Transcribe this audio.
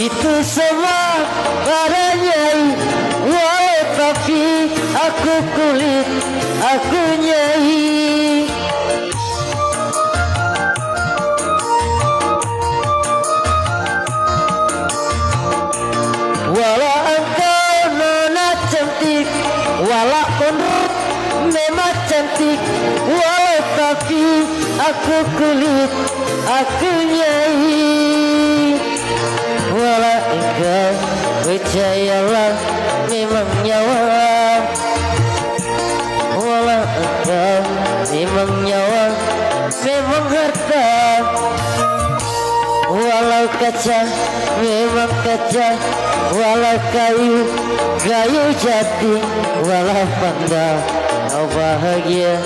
Itu semua para nyai, walau tapi aku kulit, aku nyai. Walau engkau nona cantik, walaupun memang cantik, walau tapi aku kulit, aku nyai. Walau engkau percayalah memang nyawa, walau engkau memang nyawa, memang harta. Walau kaca memang kaca, walau kayu kayu jati, walau pandang kau bahagia.